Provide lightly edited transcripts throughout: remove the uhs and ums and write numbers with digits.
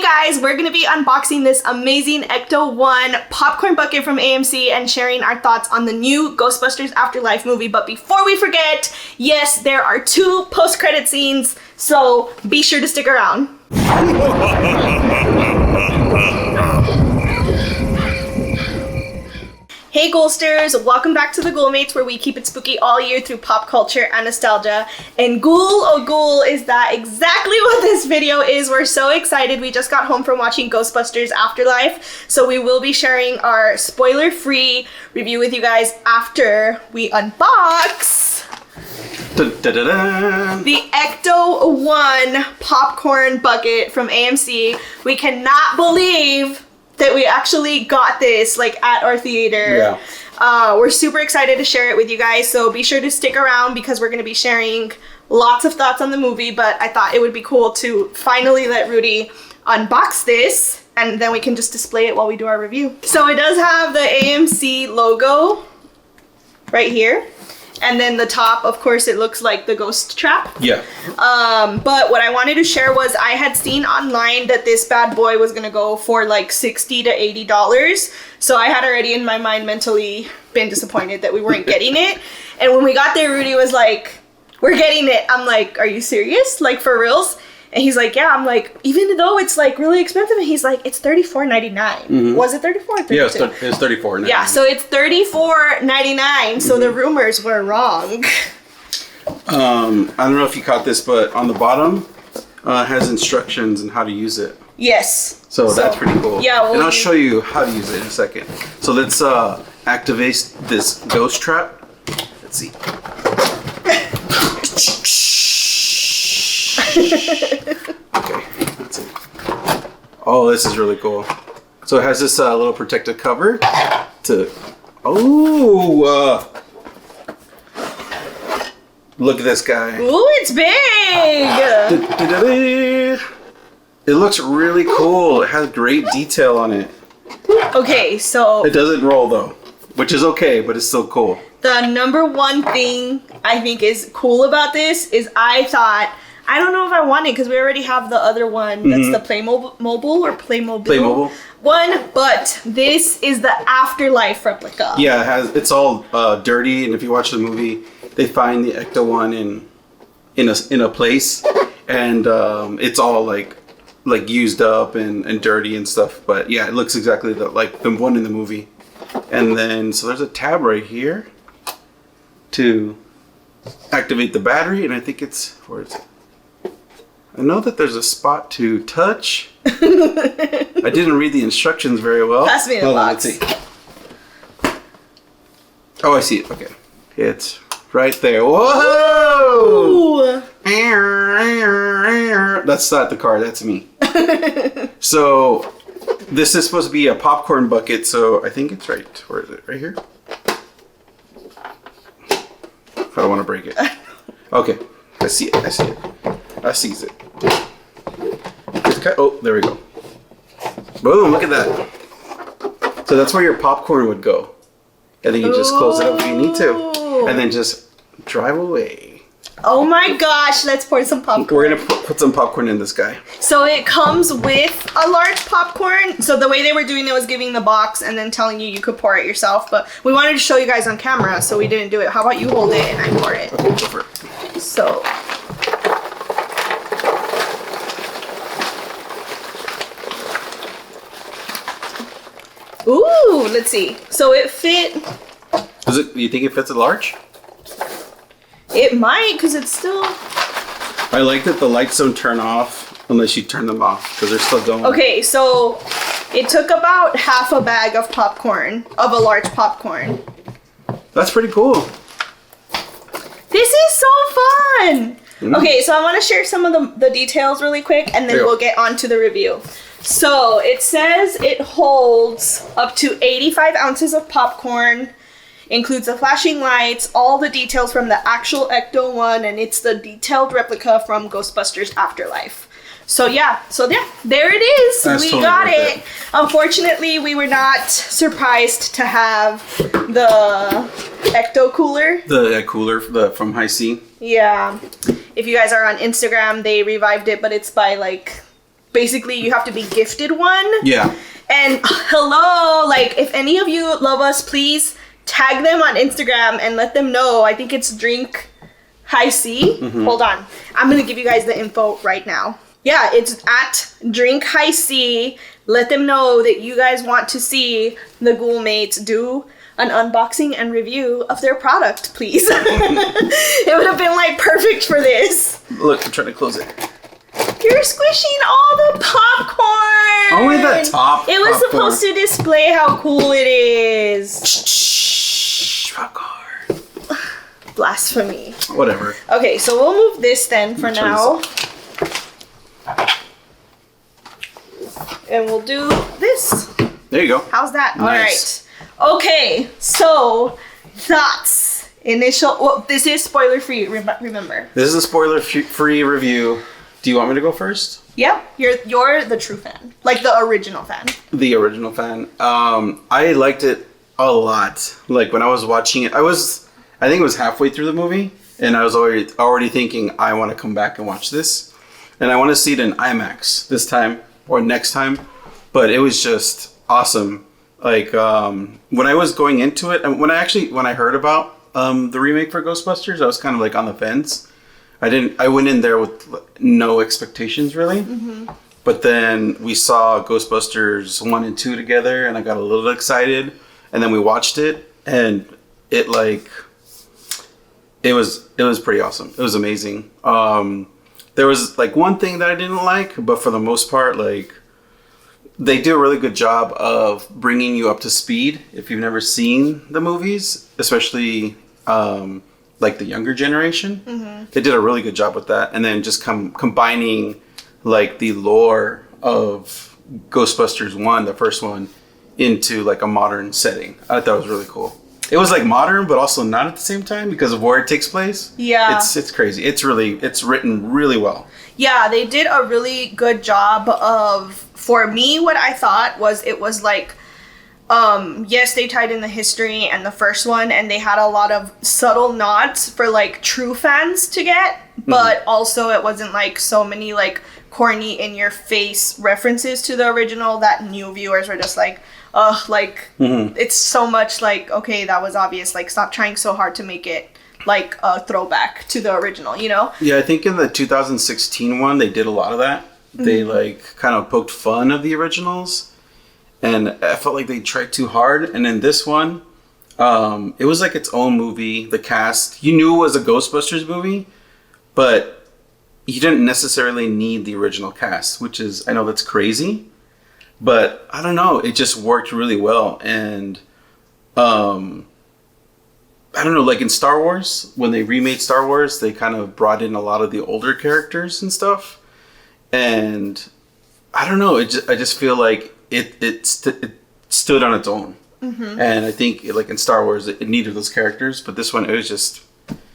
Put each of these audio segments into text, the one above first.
guys, we're gonna be unboxing this amazing Ecto-1 popcorn bucket from AMC and sharing our thoughts on the new Ghostbusters Afterlife movie. But before we forget, yes, there are 2 post-credit scenes, so be sure to stick around. Hey Ghoulsters, welcome back to the Ghoulmates, where we keep it spooky all year through pop culture and nostalgia. And Ghoul oh Ghoul, is that exactly what this video is? We're so excited. We just got home from watching Ghostbusters Afterlife, so we will be sharing our spoiler-free review with you guys after we unbox the Ecto-1 popcorn bucket from AMC. We cannot believe that we actually got this like at our theater. Yeah. We're super excited to share it with you guys, so be sure to stick around because we're going to be sharing lots of thoughts on the movie. But I thought it would be cool to finally let Rudy unbox this, and then we can just display it while we do our review. So it does have the AMC logo right here. And then the top, of course, it looks like the ghost trap. Yeah. But what I wanted to share was I had seen online that this bad boy was gonna go for like $60 to $80. So I had already in my mind mentally been disappointed that we weren't getting it. And when we got there, Rudy was like, "We're getting it." I'm like, "Are you serious? Like for reals?" And he's like, "Yeah." I'm like, "Even though it's like really expensive," and he's like, "It's $34.99. Mm-hmm. Was it 34 or 32? Yeah, it's $34.99. Yeah, so it's $34.99. So the rumors were wrong. I don't know if you caught this, but on the bottom has instructions on how to use it. Yes. So that's pretty cool. Yeah, well, and I'll show you how to use it in a second. So let's activate this ghost trap. Let's see. Okay, that's it. Oh, this is really cool. So it has this little protective cover to. Oh, look at this guy. Ooh, it's big. It looks really cool. It has great detail on it. Okay, so it doesn't roll though, which is okay, but it's still cool. The number one thing I think is cool about this is I thought, I don't know if I want it because we already have the other one that's the Playmobil one, but this is the Afterlife replica. Yeah, it's all dirty, and if you watch the movie, they find the Ecto-1 in a place, and it's all like used up and dirty and stuff. But yeah, it looks exactly like the one in the movie. And then so there's a tab right here to activate the battery, and I think it's where is it? I know that there's a spot to touch. I didn't read the instructions very well. Pass me the box. Let's see. Oh, I see it. Okay. It's right there. Whoa! Ooh. That's not the car. That's me. So this is supposed to be a popcorn bucket, so I think it's right. Where is it? Right here? If I don't want to break it. Okay. I see it. I see it. I sees it. Oh, there we go. Boom, look at that. So that's where your popcorn would go. And then you just close it up if you need to. And then just drive away. Oh my gosh, let's pour some popcorn. We're going to put some popcorn in this guy. So it comes with a large popcorn. So the way they were doing it was giving the box and then telling you could pour it yourself. But we wanted to show you guys on camera, so we didn't do it. How about you hold it and I pour it? Okay, go for it. So... Ooh, let's see. So it fit. Do you think it fits a large? It might, because it's still. I like that the lights don't turn off unless you turn them off, because they're still going. Okay, so it took about half a bag of popcorn, of a large popcorn. That's pretty cool. This is so fun. Okay, so I want to share some of the details really quick, and then we'll get on to the review. So it says it holds up to 85 ounces of popcorn, includes the flashing lights, all the details from the actual Ecto-1, and it's the detailed replica from Ghostbusters Afterlife. So yeah, there it is. That's we totally got worth it. Unfortunately, we were not surprised to have the Ecto cooler. The cooler from High C. Yeah. If you guys are on Instagram, they revived it, but it's by like basically you have to be gifted one. Yeah. And hello, like if any of you love us, please tag them on Instagram and let them know. I think it's Drink High C. Hold on. I'm going to give you guys the info right now. Yeah, it's at Drink High C. Let them know that you guys want to see the Ghoulmates do an unboxing and review of their product, please. It would have been like perfect for this. Look, I'm trying to close it. You're squishing all the popcorn. Only the top. It was popcorn. supposed to display how cool it is. Shh, popcorn. Blasphemy. Whatever. Okay, so we'll move this then for now. And we'll do this. There you go. How's that? Nice. All right. Okay, so thoughts. Initial. Well, this is spoiler free. Remember. This is a spoiler-free review. Do you want me to go first? Yeah, you're the true fan, like the original fan. The original fan. I liked it a lot. Like when I was watching it, I think it was halfway through the movie, and I was already thinking I want to come back and watch this, and I want to see it in IMAX this time or next time. But it was just awesome. Like when I was going into it, and when I heard about the remake for Ghostbusters, I was kind of like on the fence. I went in there with no expectations really. But then we saw Ghostbusters 1 and 2 together, and I got a little excited, and then we watched it, and it was pretty awesome. It was amazing. There was like one thing that I didn't like, but for the most part, like they do a really good job of bringing you up to speed if you've never seen the movies, especially like the younger generation. They did a really good job with that, and then just combining like the lore of Ghostbusters 1, the first one, into like a modern setting. I thought it was really cool. It was like modern, but also not at the same time because of where it takes place. Yeah, it's crazy. It's written really well. Yeah, they did a really good job of. For me, what I thought was it was like, yes, they tied in the history and the first one, and they had a lot of subtle nods for like true fans to get, but also it wasn't like so many like corny in your face references to the original that new viewers were just like, ugh, like it's so much like, okay, that was obvious, like stop trying so hard to make it like a throwback to the original, you know? Yeah, I think in the 2016 one they did a lot of that. They like kind of poked fun of the originals, and I felt like they tried too hard. And in this one, it was like its own movie. The cast, you knew it was a Ghostbusters movie, but you didn't necessarily need the original cast, which is, I know that's crazy, but I don't know, it just worked really well. And I don't know, like in Star Wars, when they remade Star Wars, they kind of brought in a lot of the older characters and stuff. And I don't know, I just feel like it stood on its own. And I think like in Star Wars, it needed those characters, but this one, it was just,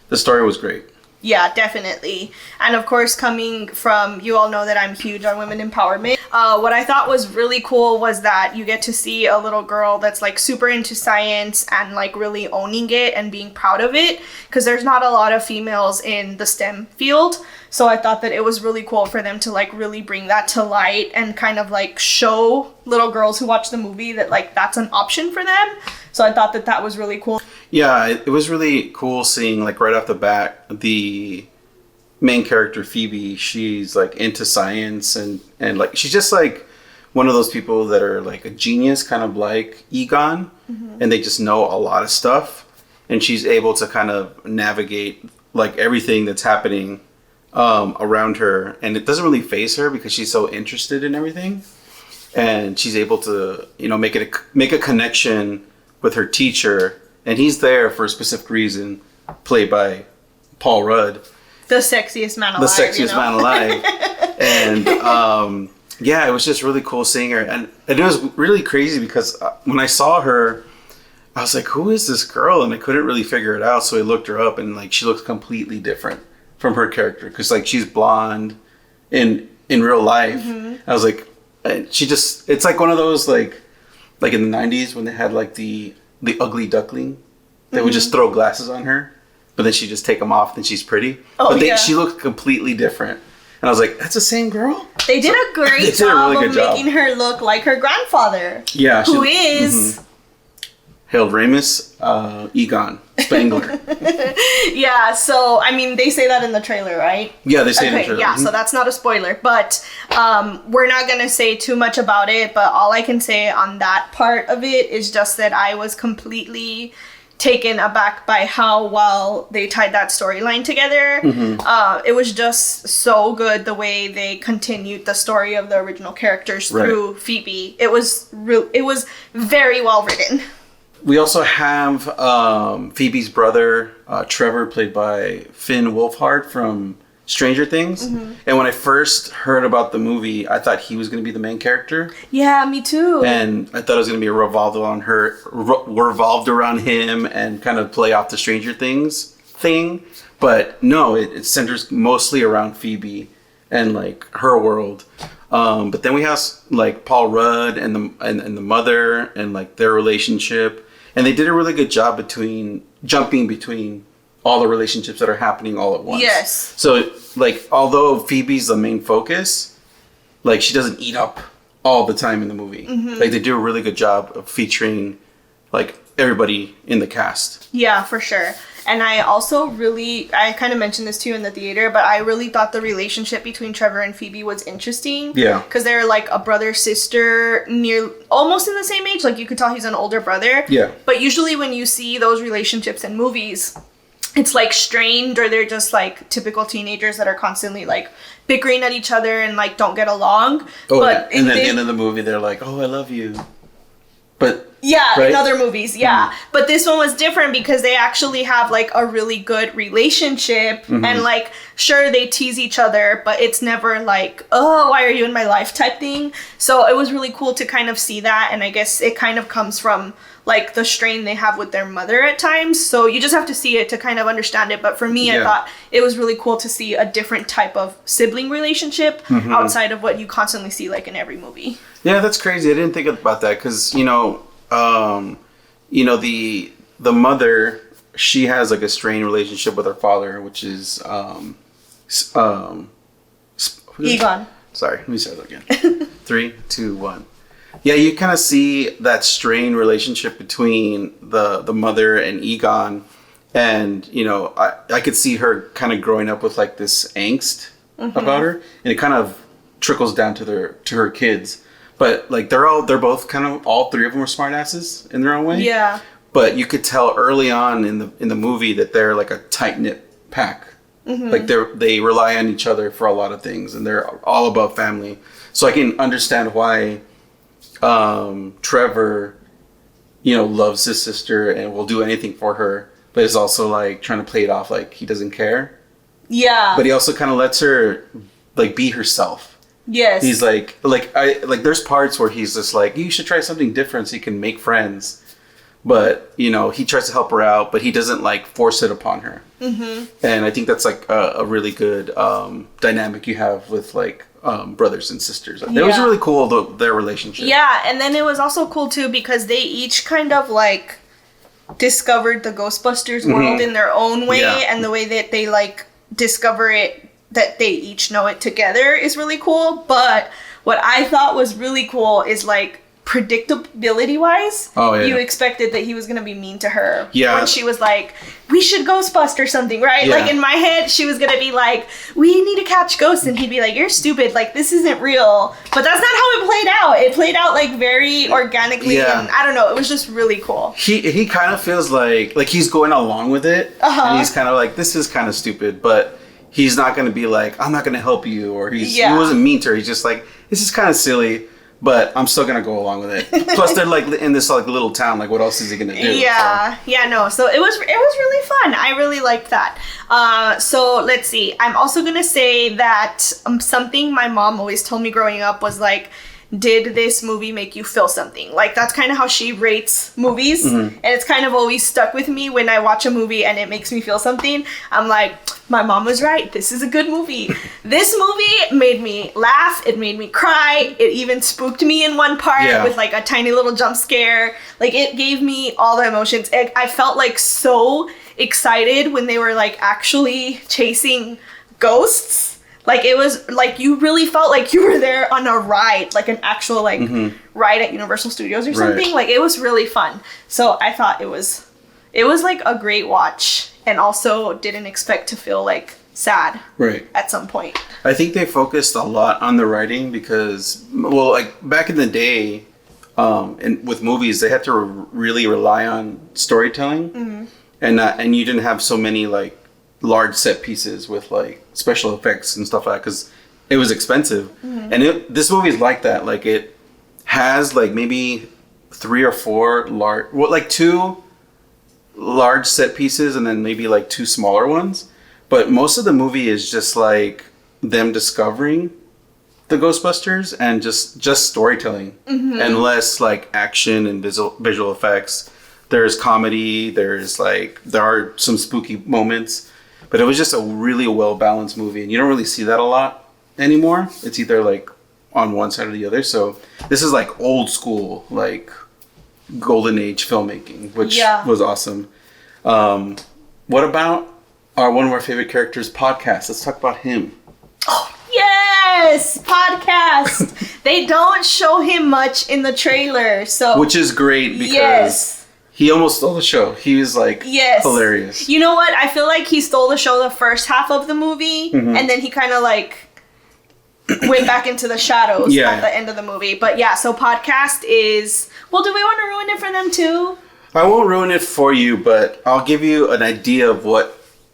the story was great. Yeah, definitely. And of course, coming from, you all know that I'm huge on women empowerment. What I thought was really cool was that you get to see a little girl that's like super into science and like really owning it and being proud of it, because there's not a lot of females in the STEM field. So I thought that it was really cool for them to like really bring that to light and kind of like show little girls who watch the movie that like that's an option for them. So I thought that that was really cool. Yeah, it was really cool seeing like right off the bat the main character Phoebe. She's like into science and like she's just like one of those people that are like a genius, kind of like Egon, and they just know a lot of stuff, and she's able to kind of navigate like everything that's happening around her, and it doesn't really faze her because she's so interested in everything, and she's able to, you know, make a connection with her teacher, and he's there for a specific reason, played by Paul Rudd, the sexiest man alive. The sexiest man alive. And yeah, it was just really cool seeing her, and it was really crazy because when I saw her, I was like, who is this girl? And I couldn't really figure it out, so I looked her up, and like she looks completely different from her character, because like she's blonde in real life. I was like, she just, it's like one of those like in the 90s when they had like the ugly duckling, they would just throw glasses on her, but then she just take them off and she's pretty. But she looked completely different. I was like, that's the same girl? They did a great job of making her look like her grandfather. Yeah. Who is... Harold Ramis, Egon Spangler. Yeah, so, I mean, they say that in the trailer, right? Yeah, they say it in the trailer. Yeah, so that's not a spoiler. But we're not going to say too much about it. But all I can say on that part of it is just that I was completely taken aback by how well they tied that storyline together. It was just so good the way they continued the story of the original characters through Phoebe. It was very well written. We also have Phoebe's brother, Trevor, played by Finn Wolfhard from Stranger Things. And when I first heard about the movie, I thought he was going to be the main character. Yeah, me too. And I thought it was going to be revolved around him and kind of play off the Stranger Things thing. But no, it centers mostly around Phoebe and like her world. But then we have like Paul Rudd and the mother and like their relationship. And they did a really good job jumping between all the relationships that are happening all at once. Yes. So, like, although Phoebe's the main focus, like, she doesn't eat up all the time in the movie. Like, they do a really good job of featuring, like, everybody in the cast. Yeah, for sure. And I also I kind of mentioned this too in the theater, but I really thought the relationship between Trevor and Phoebe was interesting. Yeah. Because they're like a brother-sister almost in the same age. Like you could tell he's an older brother. Yeah. But usually when you see those relationships in movies, it's like strained or they're just like typical teenagers that are constantly like bickering at each other and like don't get along. Oh, but yeah. And then at the end of the movie, they're like, oh, I love you. But... Yeah, right? In other movies, yeah. But this one was different because they actually have, like, a really good relationship. And, like, sure, they tease each other, but it's never, like, oh, why are you in my life type thing. So it was really cool to kind of see that. And I guess it kind of comes from, like, the strain they have with their mother at times. So you just have to see it to kind of understand it. But for me, I thought it was really cool to see a different type of sibling relationship outside of what you constantly see, like, in every movie. Yeah, that's crazy. I didn't think about that because, you know, the mother, she has like a strained relationship with her father, which is Egon. Sorry, let me start that again. 3, 2, 1. Yeah, you kind of see that strained relationship between the mother and Egon, and you know, I could see her kind of growing up with like this angst about her, and it kind of trickles down to her kids. But like they're both kind of, all three of them are smartasses in their own way. Yeah. But you could tell early on in the movie that they're like a tight knit pack. Like they rely on each other for a lot of things, and they're all about family. So I can understand why Trevor, you know, loves his sister and will do anything for her, but is also like trying to play it off like he doesn't care. Yeah. But he also kind of lets her like be herself. Yes. He's like there's parts where he's just like, you should try something different so you can make friends. But, you know, he tries to help her out, but he doesn't like force it upon her. And I think that's like a really good dynamic you have with like brothers and sisters. It was really cool, their relationship. Yeah, and then it was also cool too because they each kind of like discovered the Ghostbusters world in their own way, and the way that they like discover it, that they each know it together is really cool. But what I thought was really cool is like predictability wise, you expected that he was gonna be mean to her when she was like, we should Ghostbust or something, right? Like in my head she was gonna be like, we need to catch ghosts, and he'd be like, you're stupid, like this isn't real. But that's not how it played out. It played out like very organically, and I don't know, it was just really cool. He kind of feels like he's going along with it, and he's kind of like, this is kind of stupid, but he's not going to be like, I'm not going to help you, or he wasn't mean to her. He's just like, this is kind of silly, but I'm still going to go along with it. Plus, they're like in this like little town. Like, what else is he going to do? Yeah, no. So it was really fun. I really liked that. So let's see. I'm also going to say that something my mom always told me growing up was like, did this movie make you feel something? Like, that's kind of how she rates movies. And it's kind of always stuck with me when I watch a movie and it makes me feel something. I'm like, my mom was right. This is a good movie. This movie made me laugh. It made me cry. It even spooked me in one part with like a tiny little jump scare. Like, it gave me all the emotions. I felt like so excited when they were like actually chasing ghosts. Like, it was, like, you really felt like you were there on a ride, like an actual, like, ride at Universal Studios or something. Right. Like, it was really fun. So I thought it was, like, a great watch, and also didn't expect to feel, like, sad at some point. I think they focused a lot on the writing because, well, like, back in the day, and with movies, they had to really rely on storytelling, and you didn't have so many, like, large set pieces with like special effects and stuff like that because it was expensive. And this movie is like that. Like, it has like maybe 3 or 4 large, well, like 2 large set pieces and then maybe like 2 smaller ones. But most of the movie is just like them discovering the Ghostbusters and just storytelling and less like action and visual effects. There's comedy. There are some spooky moments. But it was just a really well-balanced movie. And you don't really see that a lot anymore. It's either, like, on one side or the other. So this is, like, old school, like, golden age filmmaking, which was awesome. What about one of our favorite characters, Podcast? Let's talk about him. Oh, yes! Podcast! They don't show him much in the trailer, so... Which is great because... He almost stole the show. He was like hilarious. You know what? I feel like he stole the show the first half of the movie, and then he kind of like went back into the shadows at the end of the movie. But yeah, so Podcast is... Well, do we want to ruin it for them too? I won't ruin it for you, but I'll give you an idea of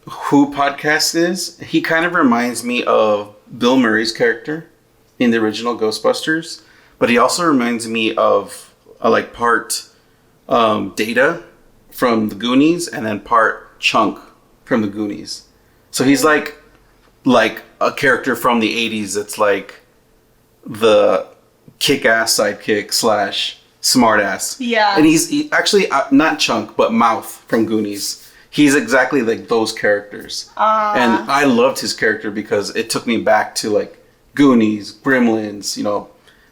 who Podcast is. He kind of reminds me of Bill Murray's character in the original Ghostbusters, but he also reminds me of like part... Data from the Goonies and then part Chunk from the Goonies. So he's like a character from the 80s that's like the kick-ass sidekick / smartass. Yeah. And he's actually not Chunk, but Mouth from Goonies. He's exactly like those characters. And I loved his character because it took me back to like Goonies, Gremlins, you know,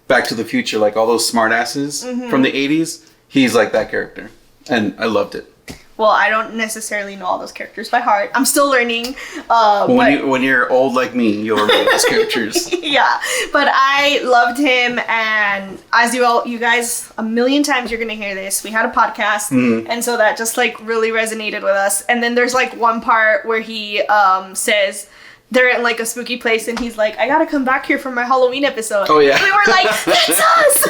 Back to the Future, like all those smartasses from the 80s. He's like that character, and I loved it. Well, I don't necessarily know all those characters by heart. I'm still learning. When you're old like me, you'll remember those characters. Yeah, but I loved him, and as you guys, a million times you're gonna hear this. We had a podcast, and so that just like really resonated with us. And then there's like one part where he says they're in like a spooky place, and he's like, "I gotta come back here for my Halloween episode." Oh yeah, we were like, "That's us!"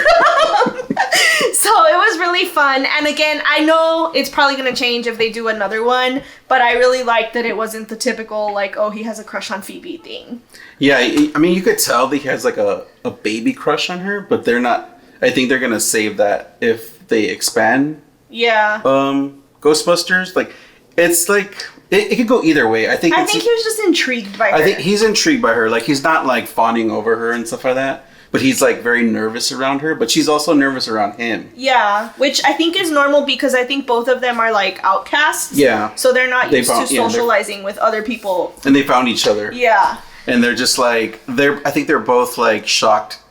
So it was really fun, and again, I know it's probably gonna change if they do another one, but I really liked that it wasn't the typical like, "Oh, he has a crush on Phoebe" thing. Yeah, I mean, you could tell that he has like a baby crush on her, but they're not. I think they're gonna save that if they expand. Yeah. Ghostbusters, like, it's like. It could go either way. I think he was just intrigued by her. I think he's intrigued by her. Like, he's not, like, fawning over her and stuff like that. But he's, like, very nervous around her. But she's also nervous around him. Yeah. Which I think is normal because I think both of them are, like, outcasts. Yeah. So they're not used to socializing with other people. And they found each other. Yeah. And they're just, like... I think they're both, like, shocked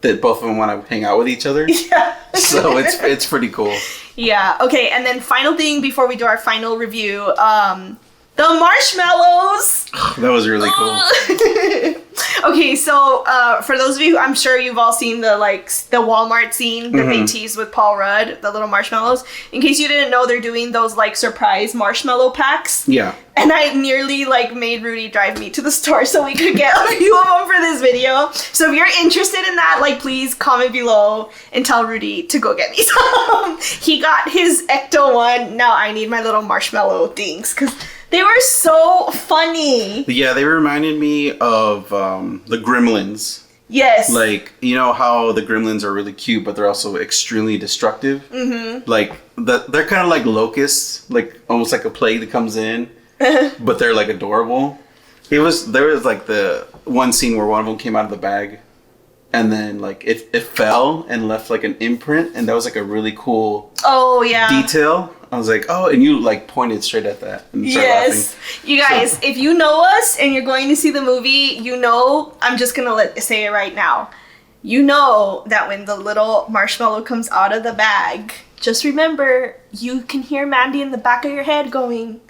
that both of them want to hang out with each other. Yeah. So it's pretty cool. Yeah. Okay, and then final thing before we do our final review... the marshmallows! That was really cool. Okay, so for those of you, I'm sure you've all seen the Walmart scene that they teased with Paul Rudd, the little marshmallows. In case you didn't know, they're doing those like surprise marshmallow packs. Yeah. And I nearly like made Rudy drive me to the store so we could get a few of them for this video. So if you're interested in that, like, please comment below and tell Rudy to go get me some. He got his Ecto-1. Now I need my little marshmallow things because they were so funny. Yeah, they reminded me of the Gremlins. Yes. Like, you know how the Gremlins are really cute, but they're also extremely destructive? Mm-hmm. Like, they're kind of like locusts, like almost like a plague that comes in, but they're like adorable. There was like the one scene where one of them came out of the bag, and then like it fell and left like an imprint, and that was like a really cool detail. I was like, oh, and you like pointed straight at that and started laughing. You guys, if you know us and you're going to see the movie, you know, I'm just gonna say it right now. You know that when the little marshmallow comes out of the bag, just remember, you can hear Mandy in the back of your head going,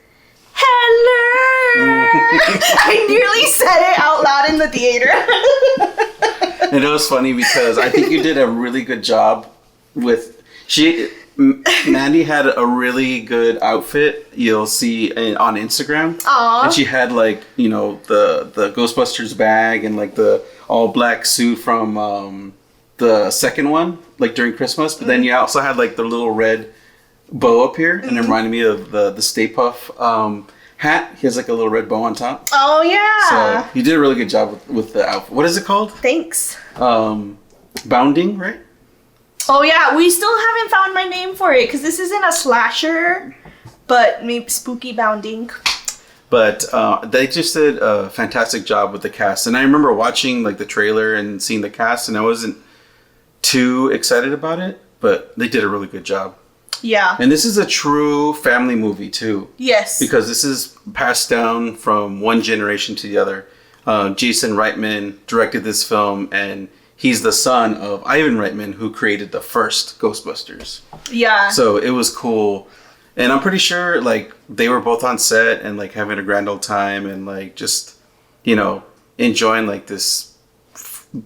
Hello. I nearly said it out loud in the theater. And it was funny because I think you did a really good job with Mandy had a really good outfit. You'll see on Instagram. Aww. And she had like, you know, the Ghostbusters bag and like the all black suit from the second one, like during Christmas. But then you also had like the little red bow up here, and it reminded me of the Stay Puft hat. He has like a little red bow on top. Oh yeah. So you did a really good job with the outfit. What is it called? Thanks. Bounding, right? Oh yeah, we still haven't found my name for it because this isn't a slasher, but maybe spooky bounding. But they just did a fantastic job with the cast, and I remember watching like the trailer and seeing the cast, and I wasn't too excited about it, but they did a really good job. Yeah. And this is a true family movie too. Yes. Because this is passed down from one generation to the other. Jason Reitman directed this film, and he's the son of Ivan Reitman, who created the first Ghostbusters. Yeah. So it was cool. And I'm pretty sure, like, they were both on set and, like, having a grand old time and, like, just, you know, enjoying, like, this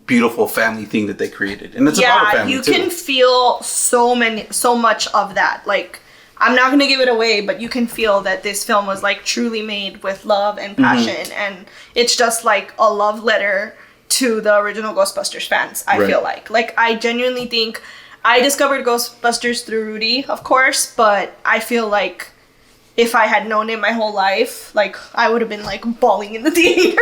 beautiful family thing that they created. And it's about a family, too. Yeah, you can feel so much of that. Like, I'm not going to give it away, but you can feel that this film was, like, truly made with love and passion. Mm-hmm. And it's just, like, a love letter to the original Ghostbusters fans, I feel like. Like, I genuinely think I discovered Ghostbusters through Rudy, of course, but I feel like if I had known it my whole life, like, I would have been, like, bawling in the theater.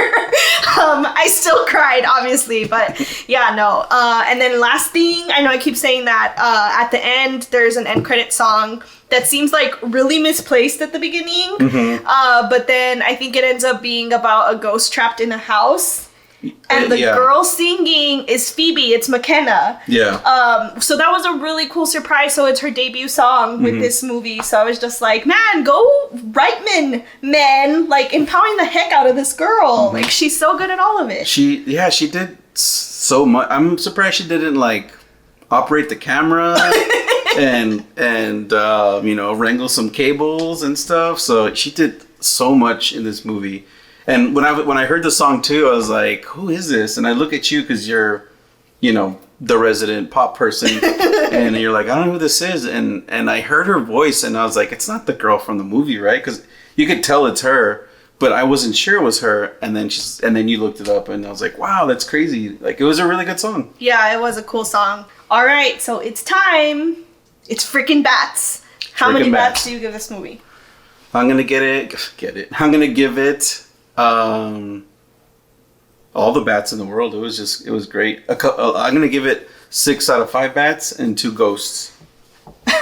I still cried, obviously, but yeah, no. And then last thing, I know I keep saying that at the end, there's an end credit song that seems, like, really misplaced at the beginning. Mm-hmm. But then I think it ends up being about a ghost trapped in a house. And the girl singing is Phoebe. It's McKenna. Yeah. So that was a really cool surprise. So it's her debut song with this movie. So I was just like, man, go Reitman, man. Like, empowering the heck out of this girl. Like, she's so good at all of it. She did so much. I'm surprised she didn't, like, operate the camera and you know, wrangle some cables and stuff. So she did so much in this movie. And when I heard the song too, I was like, who is this? And I look at you because you're, you know, the resident pop person. And you're like, I don't know who this is. And I heard her voice and I was like, it's not the girl from the movie, right? Because you could tell it's her, but I wasn't sure it was her. And then you looked it up and I was like, wow, that's crazy. Like, it was a really good song. Yeah, it was a cool song. All right, so it's time. It's freaking bats. How many bats do you give this movie? I'm going to get it. I'm going to give it all the bats in the world. It was great. I'm gonna give it 6 out of 5 bats and 2 ghosts.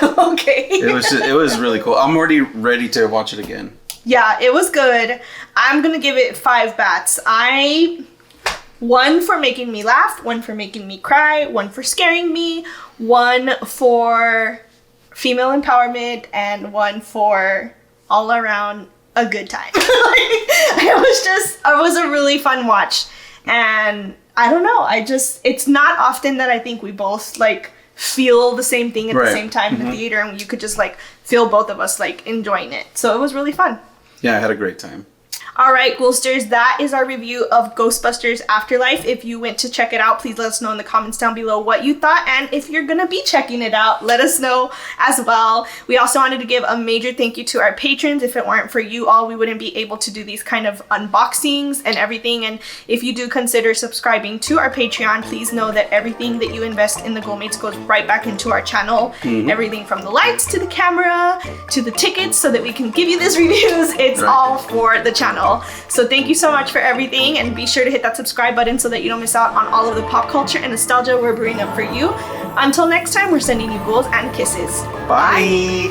Okay. It was really cool. I'm already ready to watch it again. Yeah, it was good. I'm gonna give it 5 bats. 1 for making me laugh, 1 for making me cry, 1 for scaring me, 1 for female empowerment, and 1 for all around a good time. It was a really fun watch. And I don't know, it's not often that I think we both, like, feel the same thing at the same time in the theater, and you could just, like, feel both of us, like, enjoying it. So it was really fun. Yeah, I had a great time. All right, Ghosters, that is our review of Ghostbusters Afterlife. If you went to check it out, please let us know in the comments down below what you thought. And if you're going to be checking it out, let us know as well. We also wanted to give a major thank you to our patrons. If it weren't for you all, we wouldn't be able to do these kind of unboxings and everything. And if you do consider subscribing to our Patreon, please know that everything that you invest in the Go-Mates goes right back into our channel. Mm-hmm. Everything from the lights to the camera to the tickets so that we can give you these reviews. It's all for the channel. So thank you so much for everything, and be sure to hit that subscribe button so that you don't miss out on all of the pop culture and nostalgia we're brewing up for you. Until next time, we're sending you ghouls and kisses. Bye.